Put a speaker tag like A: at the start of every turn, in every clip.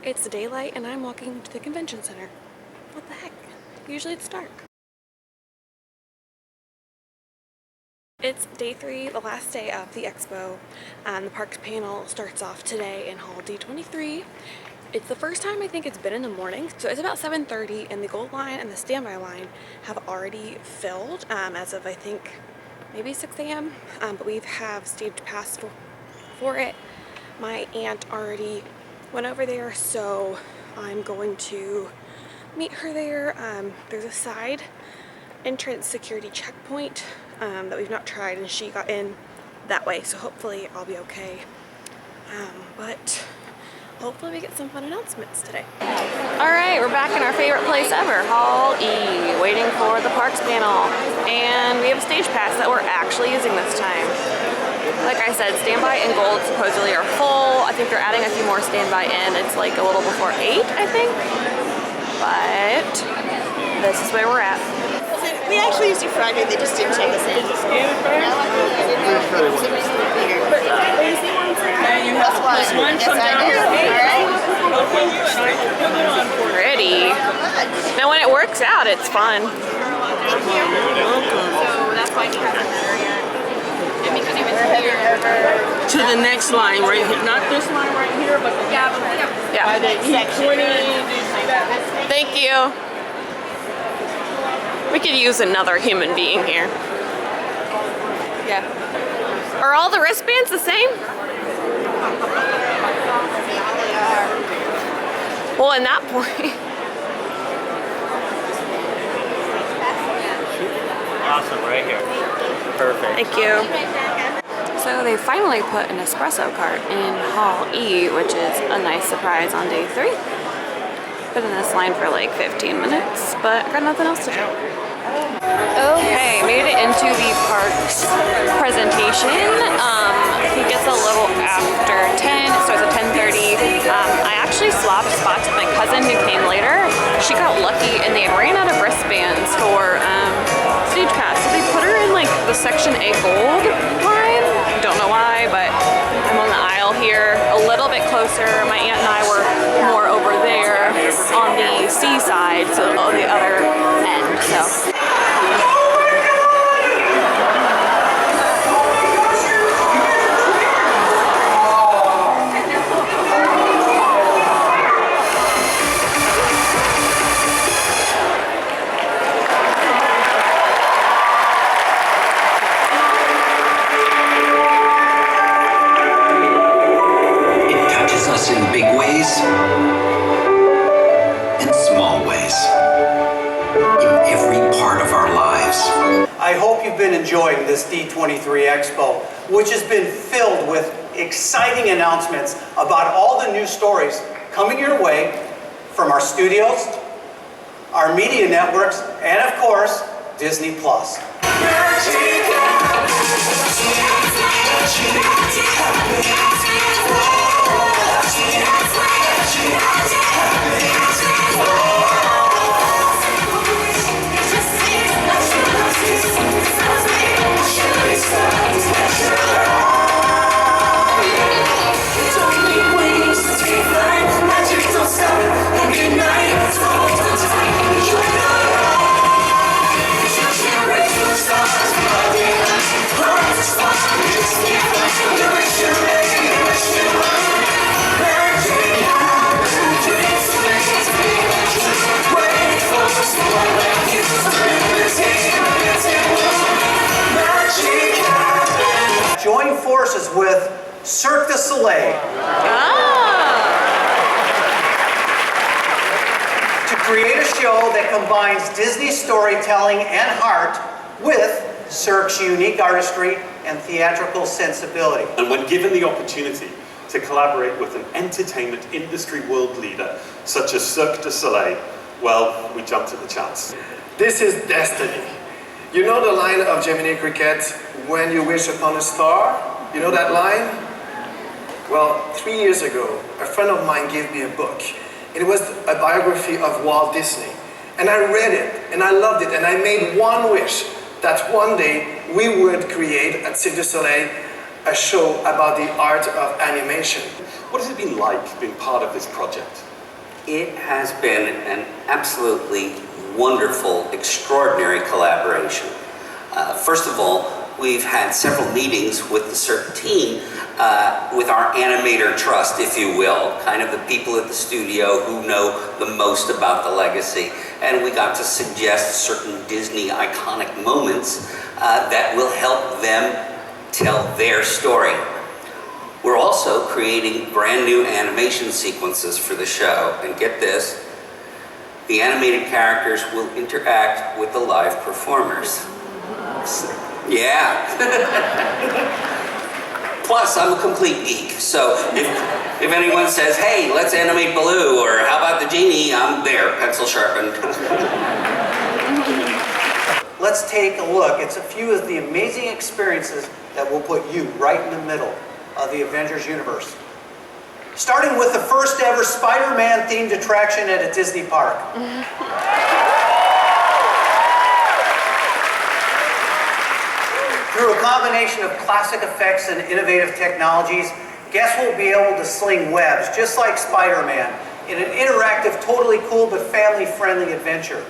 A: It's daylight and I'm walking to the convention center. What the heck? Usually it's dark. It's day 3, the last day of the expo. The parks panel starts off today in Hall D23. It's the first time I think it's been in the morning, so it's about 7:30 and the gold line and the standby line have already filled as of I think maybe 6 a.m. But we have StagePass for it. My aunt already went over there, so I'm going to meet her there. There's a side entrance security checkpoint that we've not tried, and she got in that way, so hopefully I'll be okay. But hopefully we get some fun announcements today. Alright, we're back in our favorite place ever, Hall E, waiting for the parks panel. And we have a StagePass that we're actually using this time. Like I said, standby and gold supposedly are full. I think they're adding a few more standby in. It's like a little before 8, I think. But this is where we're at.
B: We actually used it Friday, they just didn't take us in. That's why.
A: Pretty. Now when it works out, it's fun.
B: Thank you. So that's why he hasn't met her yet. And because he was here.
C: To the next line right here. Not this line right here, but the
A: Yeah. Thank you. We could use another human being here. Yeah. Are all the wristbands the same? Well, in that point.
D: Awesome, right here. Perfect.
A: Thank you. So they finally put an espresso cart in Hall E, which is a nice surprise on day 3. Been in this line for like 15 minutes, but got nothing else to do. Okay, made it into the parks presentation. He gets a little after 10, it starts at 10:30. I actually swapped spots with my cousin who came later. She got lucky and they ran out of wristbands for StagePass, so they put her in like the Section A gold line. Don't know why, but I'm on the aisle here, a little bit closer. My aunt and I were more over there on the C side, so on the other end. So.
E: I hope you've been enjoying this D23 Expo, which has been filled with exciting announcements about all the new stories coming your way from our studios, our media networks, and of course, Disney+. Join forces with Cirque du Soleil to create a show that combines Disney storytelling and heart with Cirque's unique artistry and theatrical sensibility.
F: And when given the opportunity to collaborate with an entertainment industry world leader such as Cirque du Soleil, well, we jumped at the chance.
G: This is destiny. You know the line of Gemini Cricket, when you wish upon a star? You know that line? Well, 3 years ago, a friend of mine gave me a book. It was a biography of Walt Disney. And I read it, and I loved it, and I made one wish, that one day we would create at Cirque du Soleil a show about the art of animation.
F: What has it been like being part of this project?
H: It has been an absolutely wonderful, extraordinary collaboration. First of all, we've had several meetings with the Cirque team, with our animator trust, if you will, kind of the people at the studio who know the most about the legacy. And we got to suggest certain Disney iconic moments that will help them tell their story. We're also creating brand new animation sequences for the show. And get this, the animated characters will interact with the live performers. Yeah. Plus, I'm a complete geek, so if anyone says, hey, let's animate Baloo, or how about the genie, I'm there, pencil sharpened.
E: Let's take a look at a few of the amazing experiences that will put you right in the middle of the Avengers universe. Starting with the first ever Spider-Man themed attraction at a Disney park. Through a combination of classic effects and innovative technologies, guests will be able to sling webs just like Spider-Man in an interactive, totally cool but family-friendly adventure.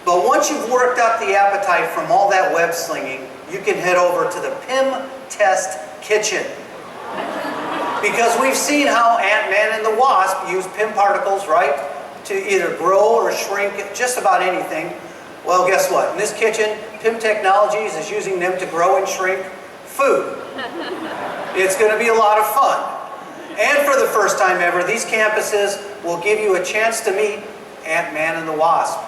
E: But once you've worked up the appetite from all that web slinging, you can head over to the PIM Test Kitchen. Because we've seen how Ant-Man and the Wasp use PIM particles, right, to either grow or shrink just about anything. Well, guess what? In this kitchen, PIM Technologies is using them to grow and shrink food. It's going to be a lot of fun. And for the first time ever, these campuses will give you a chance to meet Ant-Man and the Wasp.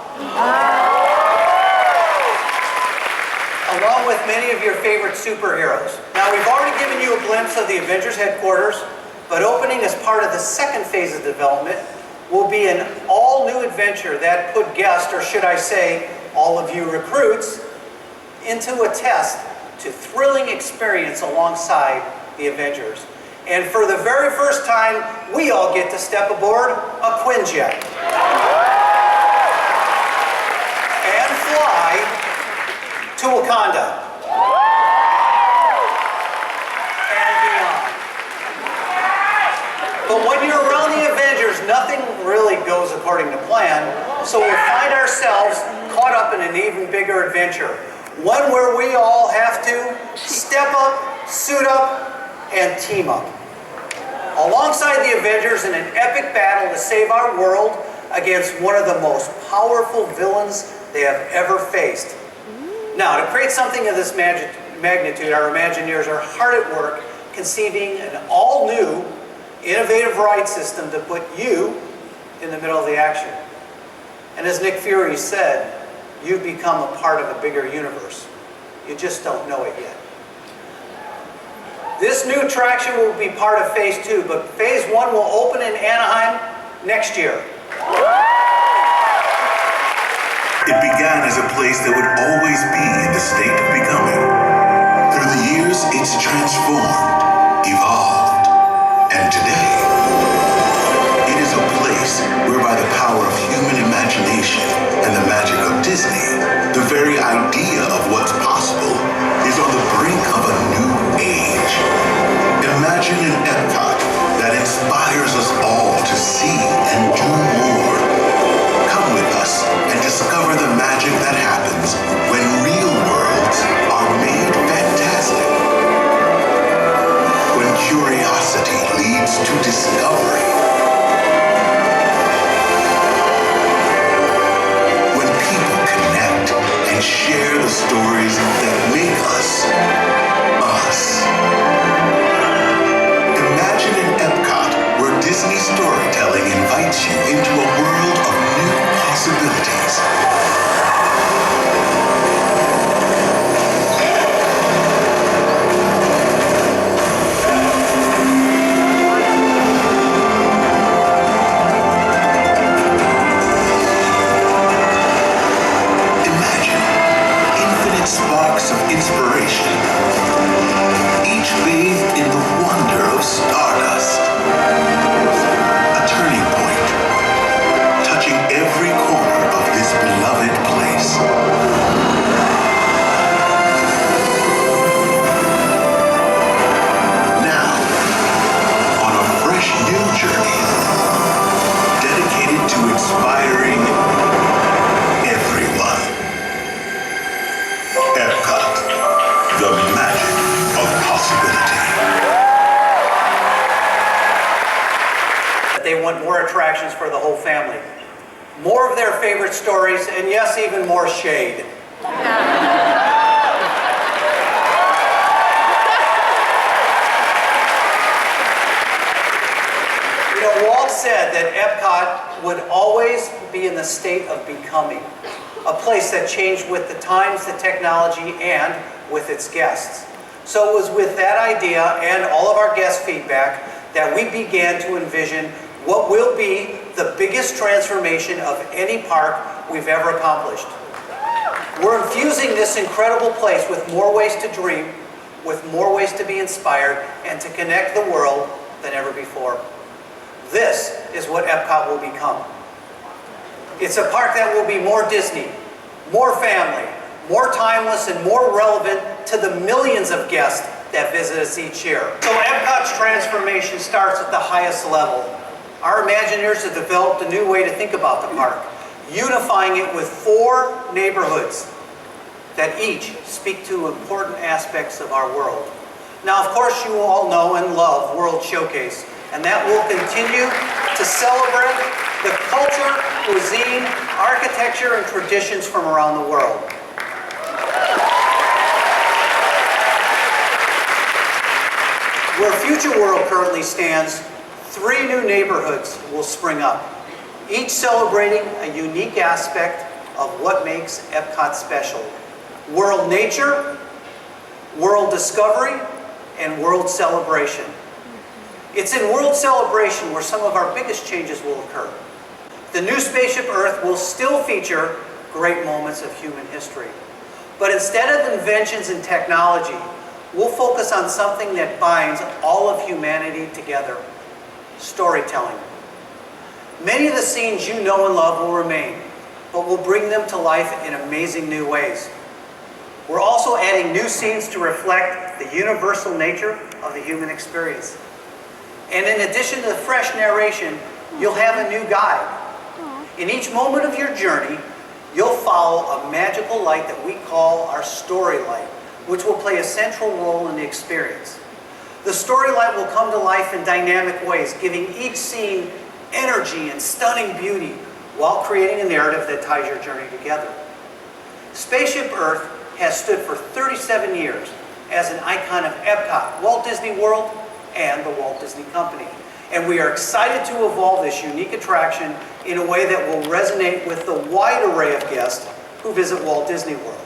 E: Along with many of your favorite superheroes. Now, we've already given you a glimpse of the Avengers headquarters, but opening as part of the second phase of development will be an all-new adventure that put guests, or should I say, all of you recruits, into a test to thrilling experience alongside the Avengers. And for the very first time, we all get to step aboard a Quinjet and fly to Wakanda and beyond. But when you're around the Avengers, nothing really goes according to plan, so we'll find ourselves caught up in an even bigger adventure. One where we all have to step up, suit up, and team up. Alongside the Avengers in an epic battle to save our world against one of the most powerful villains they have ever faced. Now, to create something of this magnitude, our Imagineers are hard at work conceiving an all-new, innovative ride system to put you in the middle of the action. And as Nick Fury said, you've become a part of a bigger universe. You just don't know it yet. This new attraction will be part of Phase 2, but Phase 1 will open in Anaheim next year.
I: It began as a place that would always be in the state of becoming. Through the years, it's transformed, evolved, and today, it is a place where by the power of human imagination and the magic of Disney, the very idea of what's possible is on the brink of a new age. Imagine an Epcot that inspires us all to see and do more. Come with us and discover the magic that happens when real worlds are made fantastic. When curiosity leads to discovery. When people connect and share the stories that make us, us. Imagine an Epcot where Disney storytelling invites you into a world of new possibilities. Imagine infinite sparks of inspiration, each bathed in the wonder of stardust. A turning point, touching every corner of this place.
E: that they want more attractions for the whole family. More of their favorite stories, and yes, even more shade. You know, Walt said that Epcot would always be in the state of becoming, a place that changed with the times, the technology, and with its guests. So it was with that idea and all of our guest feedback that we began to envision what will be the biggest transformation of any park we've ever accomplished. We're infusing this incredible place with more ways to dream, with more ways to be inspired, and to connect the world than ever before. This is what Epcot will become. It's a park that will be more Disney, more family, more timeless, and more relevant to the millions of guests that visit us each year. So Epcot's transformation starts at the highest level. Our Imagineers have developed a new way to think about the park, unifying it with 4 neighborhoods that each speak to important aspects of our world. Now, of course, you all know and love World Showcase, and that will continue to celebrate the culture, cuisine, architecture, and traditions from around the world. Where Future World currently stands, 3 new neighborhoods will spring up, each celebrating a unique aspect of what makes Epcot special. World Nature, World Discovery, and World Celebration. It's in World Celebration where some of our biggest changes will occur. The new Spaceship Earth will still feature great moments of human history. But instead of inventions and technology, we'll focus on something that binds all of humanity together: storytelling. Many of the scenes you know and love will remain, but we'll bring them to life in amazing new ways. We're also adding new scenes to reflect the universal nature of the human experience. And in addition to the fresh narration, you'll have a new guide. In each moment of your journey, you'll follow a magical light that we call our story light, which will play a central role in the experience. The story light will come to life in dynamic ways, giving each scene energy and stunning beauty while creating a narrative that ties your journey together. Spaceship Earth has stood for 37 years as an icon of Epcot, Walt Disney World, and the Walt Disney Company. And we are excited to evolve this unique attraction in a way that will resonate with the wide array of guests who visit Walt Disney World.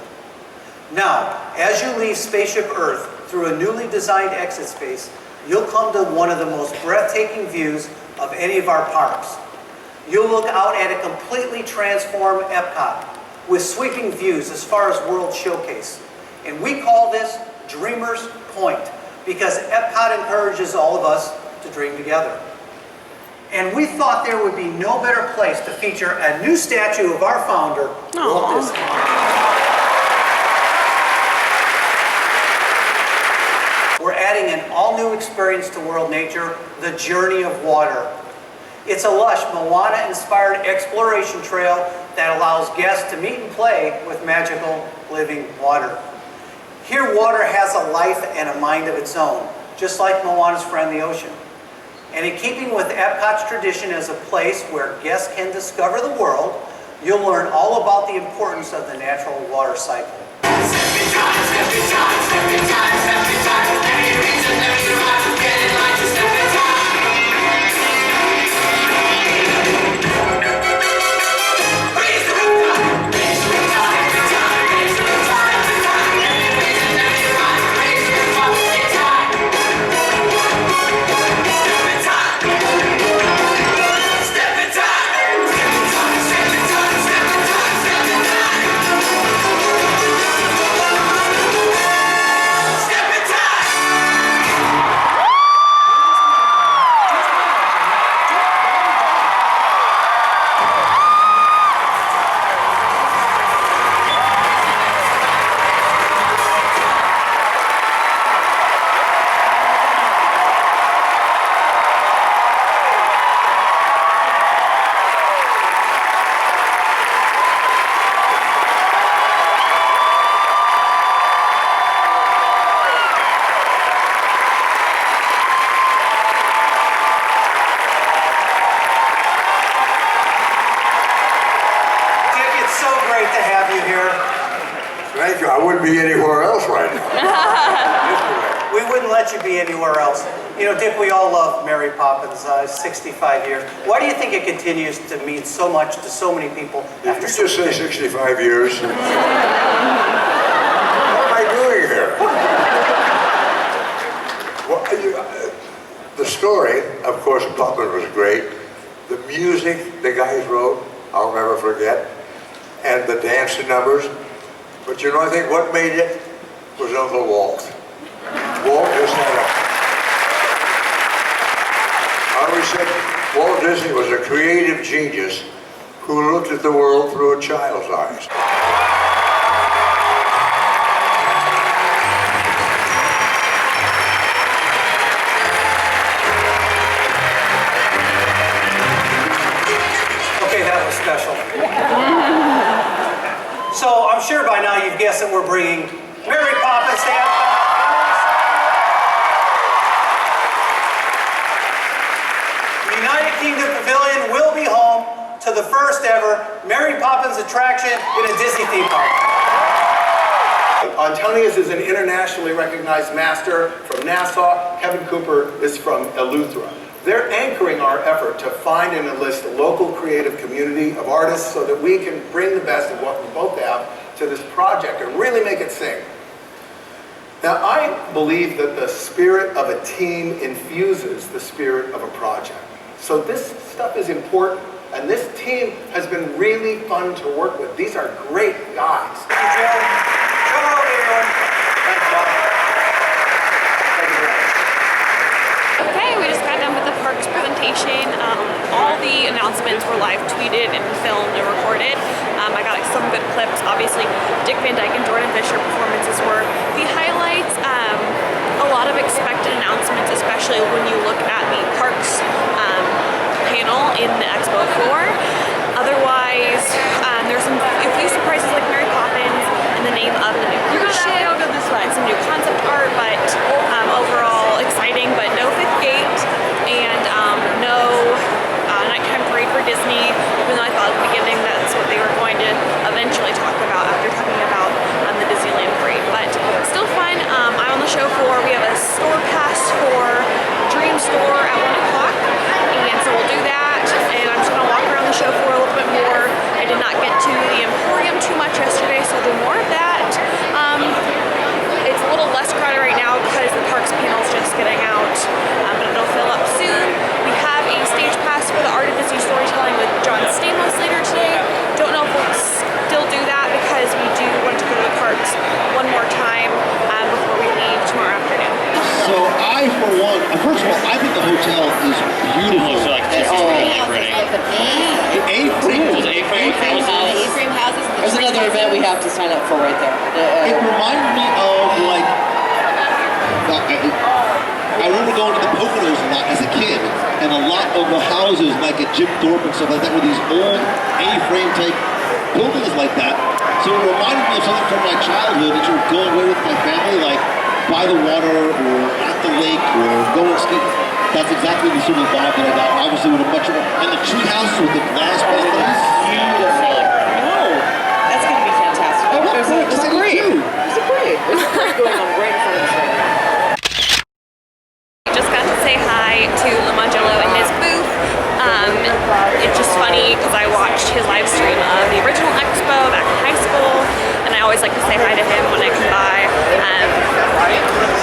E: Now, as you leave Spaceship Earth through a newly designed exit space, you'll come to one of the most breathtaking views of any of our parks. You'll look out at a completely transformed Epcot with sweeping views as far as World Showcase. And we call this Dreamer's Point because Epcot encourages all of us to dream together. And we thought there would be no better place to feature a new statue of our founder, Walt Disney. We're adding an all-new experience to World Nature, the Journey of Water. It's a lush, Moana-inspired exploration trail that allows guests to meet and play with magical, living water. Here, water has a life and a mind of its own, just like Moana's friend, the ocean. And in keeping with Epcot's tradition as a place where guests can discover the world, you'll learn all about the importance of the natural water cycle. great to have you here.
J: Thank you. I wouldn't be anywhere else right now.
E: We wouldn't let you be anywhere else. You know, Dick, we all love Mary Poppins, 65 years. Why do you think it continues to mean so much to so many people
J: Did you just say 65 years? What am I doing here? Well, the story, of course, Poppins was great. The music the guys wrote, I'll never forget. And the dance numbers. But you know, I think what made it was Uncle Walt. Walt just had I always said Walt Disney was a creative genius who looked at the world through a child's eyes.
E: Okay, that was special. So I'm sure by now you've guessed that we're bringing Mary Poppins to Epcot. The United Kingdom Pavilion will be home to the first ever Mary Poppins attraction in a Disney theme park.
G: Antonius is an internationally recognized master from Nassau. Kevin Cooper is from Eleuthera. They're anchoring our effort to find and enlist a local creative community of artists so that we can bring the best of what we both have to this project and really make it sing. Now, I believe that the spirit of a team infuses the spirit of a project. So this stuff is important, and this team has been really fun to work with. These are great guys.
E: Thank you, Joe. Joe, everyone. Thank you, Bob. Thank you very much.
A: Okay, we just got done with the parks presentation. All the announcements were live tweeted and filmed and recorded. I got some good clips. Obviously, Dick Van Dyke and Jordan Fisher performances were the highlights. A lot of expected announcements, especially when you look at the parks panel in the expo floor. Otherwise, there's a few surprises like Mary Poppins and the name of the new cruise ship and some new concept art, but overall exciting, but no fifth gate and no nighttime parade for Disney, even though I thought at the beginning that's what they were going to eventually talk about after talking about the Disneyland parade. But still fun. I'm on the show floor. We have a store pass for Dream Store at 1 o'clock, and so we'll do that, and I'm just going to walk around the show floor a little bit more. I did not get to the Emporium too much yesterday, so I'll do more of that. It's a little less crowded right now because the parks panel is just getting out, but it'll fill up soon. We have a stage pass for the Art of Disney Storytelling with John Stamos later today. Don't know if we'll still do that because we do want to go to the parks one more time before we leave tomorrow afternoon.
K: So I, for one, first of all, I think the hotel is beautiful.
D: So like A-frame.
K: A-frame
B: houses.
C: There's another event we have to sign up for right there.
K: It reminded me of like, I remember going to the Poconos a lot as a kid, and a lot of the houses like at Jim Thorpe and stuff like that were these old A-frame type buildings like that. So it reminded me of something from my childhood that you were going away with my family, like by the water or at the lake or going skiing. That's exactly the sort of vibe that I got. Obviously with a much more, and the tree houses with the glass paintings.
C: Beautiful. No, that's going to be fantastic.
K: Oh,
C: There's a parade. There's a parade. There's a parade going on right in front of us right now.
A: Just got to say hi to Lamangello and his booth. It's just funny because I watched his live stream of the original Expo back in high school, and I always like to say hi to him when I come by.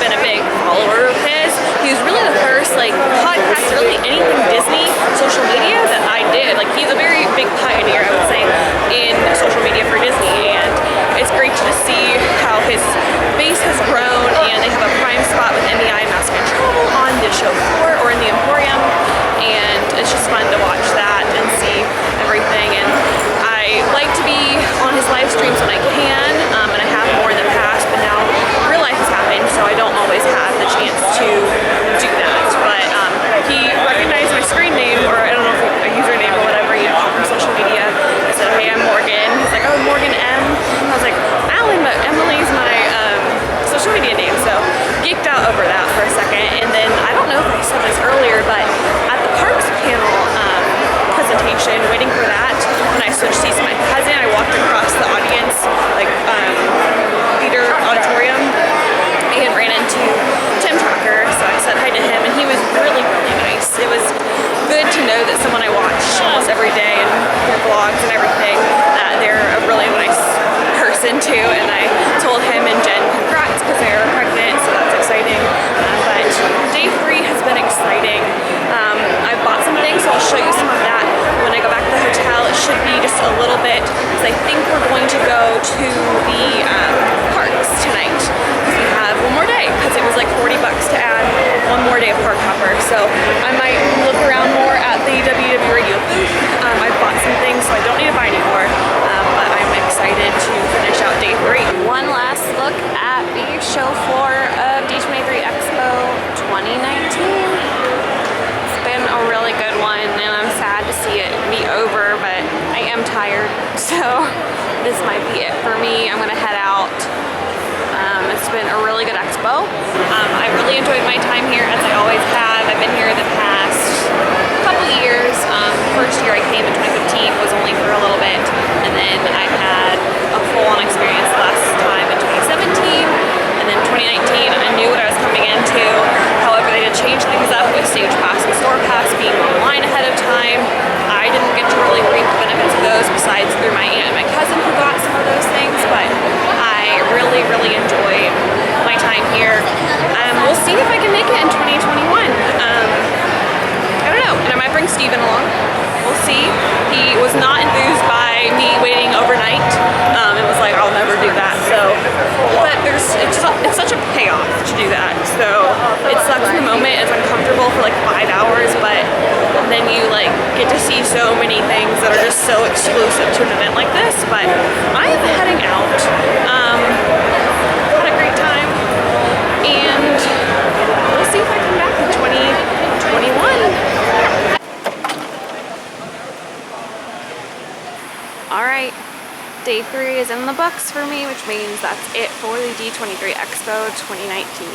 A: Been a big follower of his. He was really the first podcast, really anything Disney social media that I did. Like, he's a very big pioneer, I would say, in social media for Disney, and it's great to just see how his base has grown, and they have a prime spot with MEI Mass Control on the show floor or in the Emporium, and it's just fun to watch that and see everything. And I like to be on his live streams when I can, and I have more in the past, but now real life has happened, so I don't always have the chance to do that. But he recognized my screen name, or I don't know if a user show floor of D23 Expo 2019. It's been a really good one, and I'm sad to see it be over, but I am tired, so this might be it for me. I'm gonna head out. It's been a really good expo. I really enjoyed my time here, as I always have. I've been here the past couple years. First year I came in 2015 was only for a little bit, and then I had a full-on experience last time in 2017, and then 2019 I knew what I was coming into. However, they did change things up with StagePass and StorePass being online ahead of time. I didn't get to really reap the benefits of those besides through my aunt and my cousin who got some of those things, but I really enjoy my time here. We'll see if I can make it in 2021. I don't know, and I might bring Steven along. We'll see. He was not enthused by me waiting overnight. It was like, I'll never do that. So, but it's such a payoff to do that. So it sucks in the moment. It's uncomfortable for like 5 hours, but then you like get to see so many things that are just so exclusive to an event like this. But I am heading out. Had a great time, and we'll see if I come back in 2021. Alright, day 3 is in the books for me, which means that's it for the D23 Expo 2019.